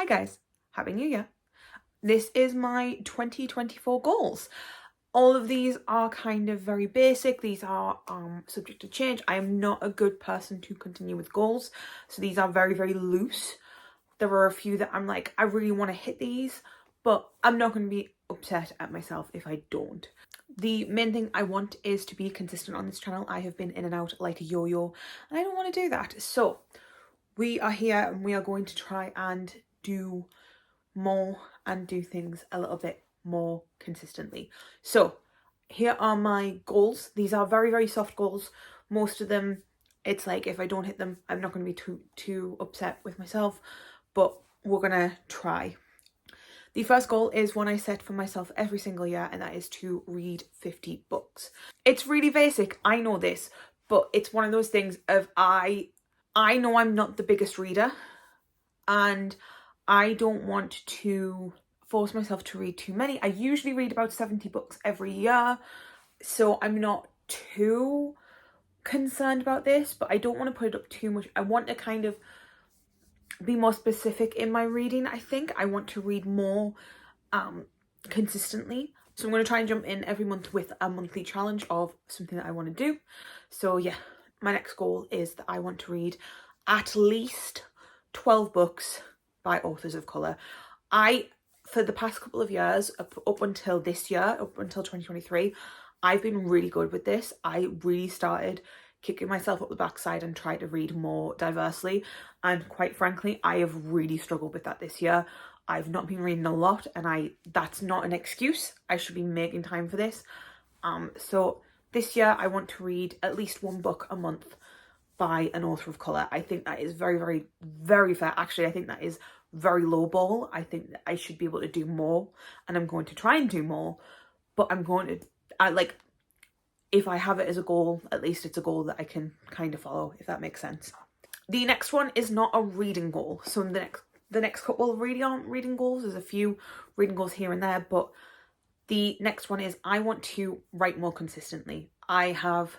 Hi guys, Happy New Year. This is my 2024 goals. All of these are kind of very basic. These are subject to change. I am not a good person to continue with goals, so these are very, very loose. There are a few that I'm like, I really want to hit these, but I'm not going to be upset at myself if I don't. The main thing I want is to be consistent on this channel. I have been in and out like a yo-yo, and I don't want to do that. So we are here and we are going to try and do more and do things a little bit more consistently. So here are my goals. These are very, very soft goals. Most of them, it's like if I don't hit them, I'm not going to be too upset with myself, but we're going to try. The first goal is one I set for myself every single year, and that is to read 50 books. It's really basic, I know this, but it's one of those things of I know I'm not the biggest reader, and I don't want to force myself to read too many. I usually read about 70 books every year, so I'm not too concerned about this, but I don't want to put it up too much. I want to kind of be more specific in my reading. I think I want to read more consistently. So I'm going to try and jump in every month with a monthly challenge of something that I want to do. So yeah, my next goal is that I want to read at least 12 books by authors of colour. For the past couple of years, up until this year, up until 2023, I've been really good with this. I really started kicking myself up the backside and try to read more diversely, and quite frankly I have really struggled with that this year. I've not been reading a lot, and that's not an excuse. I should be making time for this. So this year I want to read at least one book a month by an author of colour. I think that is very, very, very fair. Actually, I think that is very low ball. I think that I should be able to do more, and I'm going to try and do more, but I'm going to, if I have it as a goal, at least it's a goal that I can kind of follow, if that makes sense. The next one is not a reading goal. So the next couple really aren't reading goals. There's a few reading goals here and there, but the next one is I want to write more consistently. I have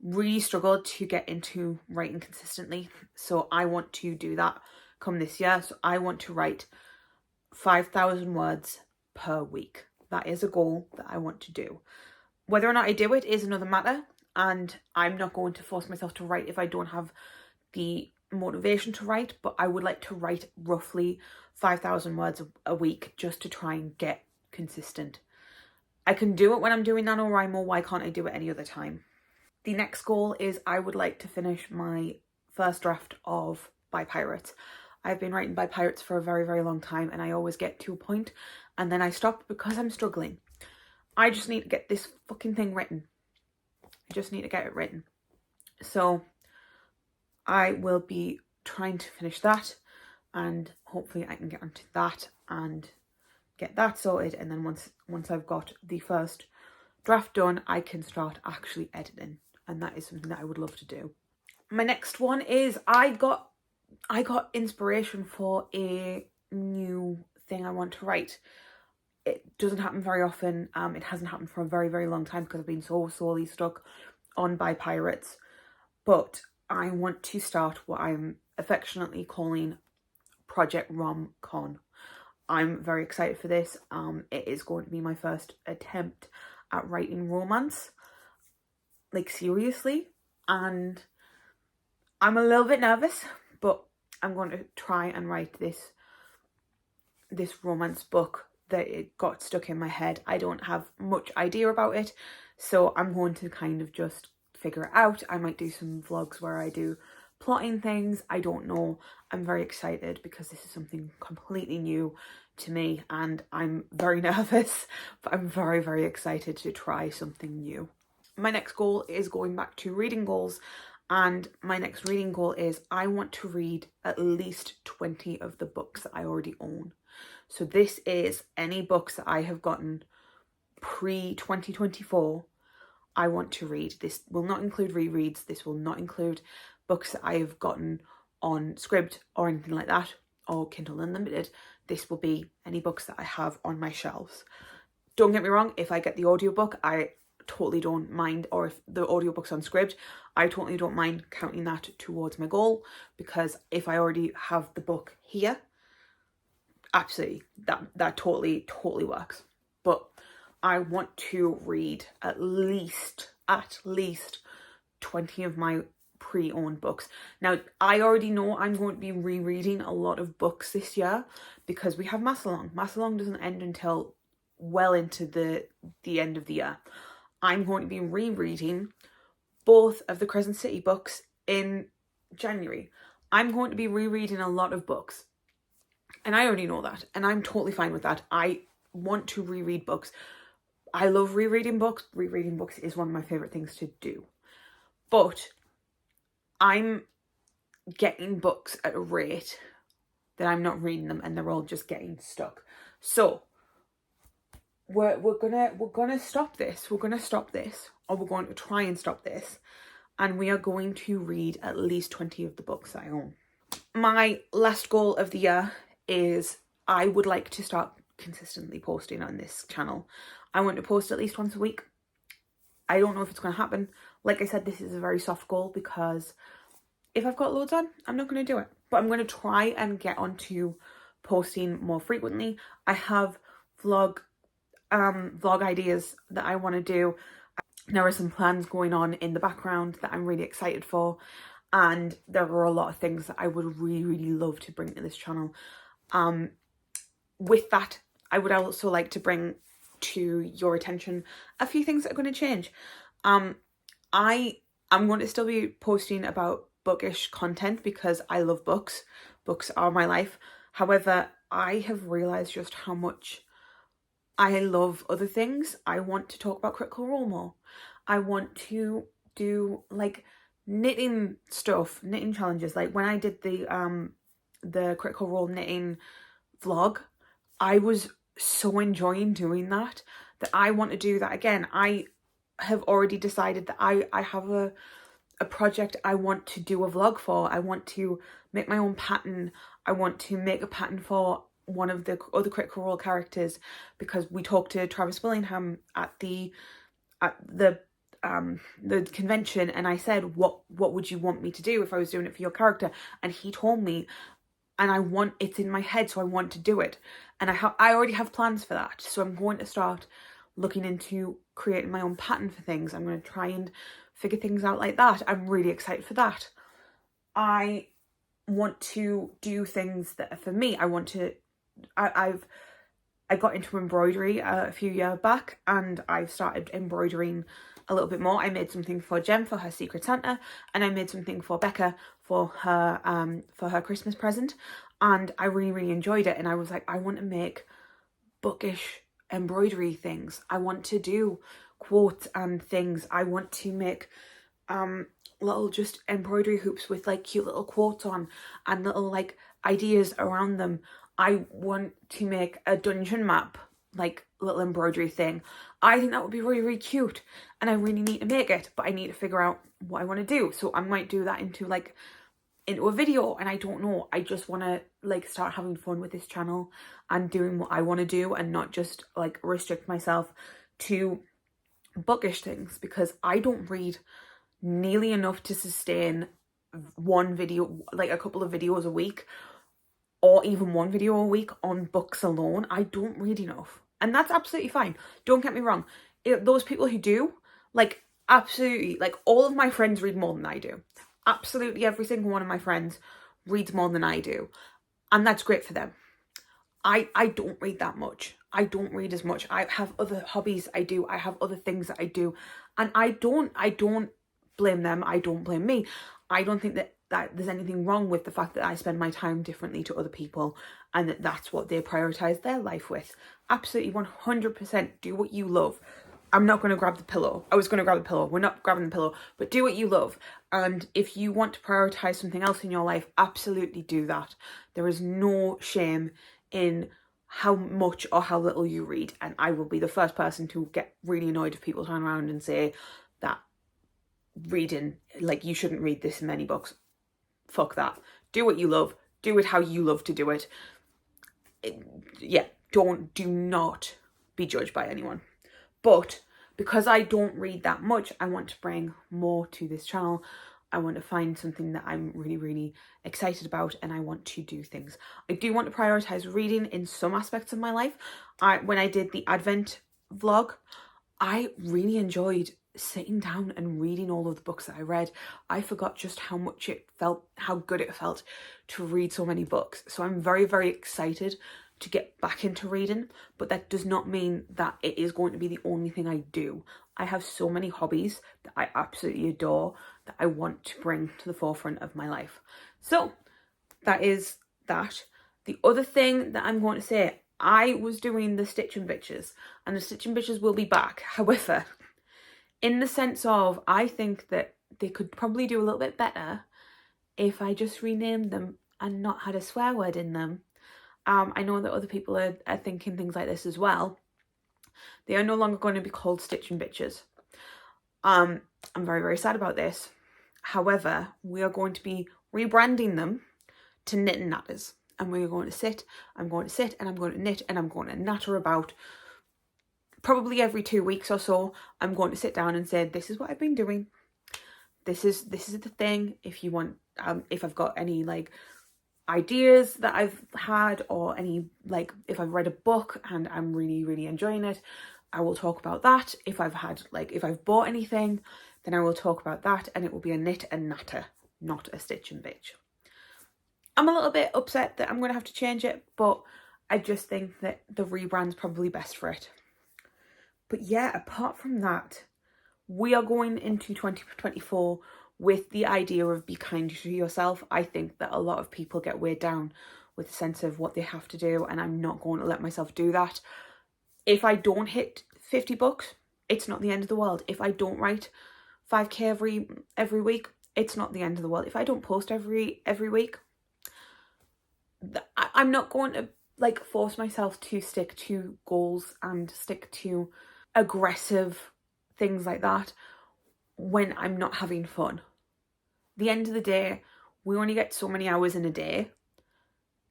really struggled to get into writing consistently, so I want to do that come this year. So I want to write 5,000 words per week. That is a goal that I want to do. Whether or not I do it is another matter, and I'm not going to force myself to write if I don't have the motivation to write, but I would like to write roughly 5,000 words a week just to try and get consistent. I can do it when I'm doing NaNoWriMo. Why can't I do it any other time? The next goal is I would like to finish my first draft of By Pirates. I've been writing By Pirates for a very, very long time, and I always get to a point and then I stop because I'm struggling. I just need to get this fucking thing written. I just need to get it written. So I will be trying to finish that, and hopefully I can get onto that and get that sorted. And then once I've got the first draft done, I can start actually editing, and that is something that I would love to do. My next one is I got inspiration for a new thing I want to write. It doesn't happen very often. It hasn't happened for a very, very long time because I've been so sorely stuck on By Pirates. But I want to start what I'm affectionately calling Project ROMCON. I'm very excited for this. It is going to be my first attempt at writing romance, like seriously, and I'm a little bit nervous, but I'm going to try and write this romance book that it got stuck in my head. I don't have much idea about it, so I'm going to kind of just figure it out. I might do some vlogs where I do plotting things. I don't know. I'm very excited because this is something completely new to me, and I'm very nervous, but I'm very, very excited to try something new. My next goal is going back to reading goals, and my next reading goal is I want to read at least 20 of the books that I already own. So this is any books that I have gotten pre-2024, I want to read. This will not include rereads. This will not include books that I have gotten on Scribd or anything like that, or Kindle Unlimited. This will be any books that I have on my shelves. Don't get me wrong, if I get the audiobook, I totally don't mind, or if the audiobook's on Scribd, I totally don't mind counting that towards my goal, because if I already have the book here, absolutely, that totally works. But I want to read at least 20 of my pre-owned books. Now, I already know I'm going to be rereading a lot of books this year because we have Massalong. Massalong doesn't end until well into the end of the year. I'm going to be rereading both of the Crescent City books in January. I'm going to be rereading a lot of books. And I already know that. And I'm totally fine with that. I want to reread books. I love rereading books. Rereading books is one of my favourite things to do. But I'm getting books at a rate that I'm not reading them and they're all just getting stuck. So we're gonna stop this. We're gonna stop this, or we're going to try and stop this, and we are going to read at least 20 of the books I own. My last goal of the year is I would like to start consistently posting on this channel. I want to post at least once a week. I don't know if it's going to happen. Like I said, this is a very soft goal because if I've got loads on, I'm not going to do it. But I'm going to try and get onto posting more frequently. I have vlog ideas that I want to do. There are some plans going on in the background that I'm really excited for. And there are a lot of things that I would really love to bring to this channel. With that, I would also like to bring to your attention a few things that are going to change. I am going to still be posting about bookish content because I love books. Books are my life. However, I have realised just how much I love other things. I want to talk about Critical Role more. I want to do like knitting stuff, knitting challenges. Like when I did the Critical Role knitting vlog, I was so enjoying doing that I want to do that again. I have already decided that I have a project I want to do a vlog for. I want to make my own pattern. I want to make a pattern for one of the other Critical Role characters because we talked to Travis Willingham at the convention, and I said, what would you want me to do if I was doing it for your character? And he told me, and it's in my head, so I want to do it. And I already have plans for that. So I'm going to start looking into creating my own pattern for things. I'm going to try and figure things out like that. I'm really excited for that. I want to do things that are for me. I got into embroidery a few years back, and I've started embroidering a little bit more. I made something for Jem for her Secret Santa, and I made something for Becca for her Christmas present, and I really enjoyed it. And I was like, I want to make bookish embroidery things. I want to do quotes and things. I want to make little just embroidery hoops with like cute little quotes on and little like ideas around them. I want to make a dungeon map, like little embroidery thing. I think that would be really cute, and I really need to make it, but I need to figure out what I want to do. So I might do that into a video, and I don't know. I just want to like start having fun with this channel and doing what I want to do and not just like restrict myself to bookish things, because I don't read nearly enough to sustain one video, like a couple of videos a week, or even one video a week on books alone. I don't read enough, and that's absolutely fine. Don't get me wrong. Those people who do, like, absolutely, like, all of my friends read more than I do. Absolutely every single one of my friends reads more than I do, and that's great for them. I don't read that much. I don't read as much. I have other hobbies I do. I have other things that I do, and I don't blame them. I don't blame me. I don't think that there's anything wrong with the fact that I spend my time differently to other people, and that's what they prioritise their life with. Absolutely 100% do what you love. I'm not going to grab the pillow. I was going to grab the pillow. We're not grabbing the pillow, but do what you love. And if you want to prioritise something else in your life, absolutely do that. There is no shame in how much or how little you read. And I will be the first person to get really annoyed if people turn around and say that reading, like, you shouldn't read this many books. Fuck that. Do what you love. Do it how you love to do it. Do not be judged by anyone. But because I don't read that much, I want to bring more to this channel. I want to find something that I'm really, really excited about, and I want to do things. I do want to prioritize reading in some aspects of my life. When I did the Advent vlog, I really enjoyed sitting down and reading all of the books that I read. I forgot just how much it felt, how good it felt to read so many books. So I'm very, very excited to get back into reading, but that does not mean that it is going to be the only thing I do. I have so many hobbies that I absolutely adore that I want to bring to the forefront of my life. So that is that. The other thing that I'm going to say, I was doing the Stitching Bitches, and the Stitching Bitches will be back. However, in the sense of, I think that they could probably do a little bit better if I just renamed them and not had a swear word in them. I know that other people are thinking things like this as well. They are no longer going to be called Stitching Bitches. I'm very, very sad about this. However, we are going to be rebranding them to Knit and Natters. And we're going to sit, I'm going to sit, and I'm going to knit, and I'm going to natter about. Probably every 2 weeks or so, I'm going to sit down and say, this is what I've been doing. This is the thing. If you want, if I've got any like ideas that I've had, or any, like, if I've read a book and I'm really, really enjoying it, I will talk about that. If I've had, like, if I've bought anything, then I will talk about that, and it will be a knit and natter, not a stitch and bitch. I'm a little bit upset that I'm going to have to change it, but I just think that the rebrand's probably best for it. But yeah, apart from that, we are going into 2024 with the idea of be kind to yourself. I think that a lot of people get weighed down with a sense of what they have to do, and I'm not going to let myself do that. If I don't hit 50 books, it's not the end of the world. If I don't write 5k every week, it's not the end of the world. If I don't post every week, I'm not going to like force myself to stick to goals and stick to aggressive things like that when I'm not having fun. The end of the day, we only get so many hours in a day.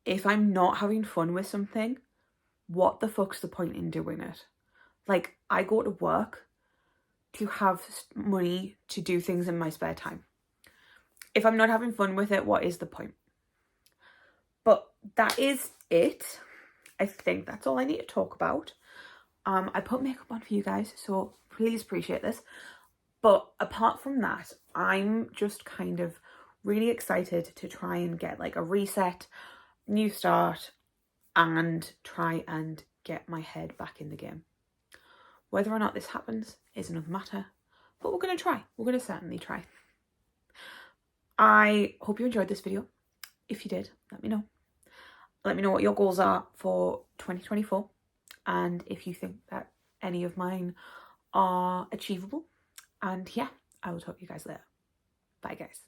If I'm not having fun with something, what the fuck's the point in doing it? Like, I go to work to have money to do things in my spare time. If I'm not having fun with it, what is the point? But that is it. I think that's all I need to talk about. I put makeup on for you guys, so please appreciate this. But apart from that, I'm just kind of really excited to try and get like a reset, new start, and try and get my head back in the game. Whether or not this happens is another matter, but we're going to try. We're going to certainly try. I hope you enjoyed this video. If you did, let me know. Let me know what your goals are for 2024, and if you think that any of mine are achievable. And yeah, I will talk to you guys later. Bye guys.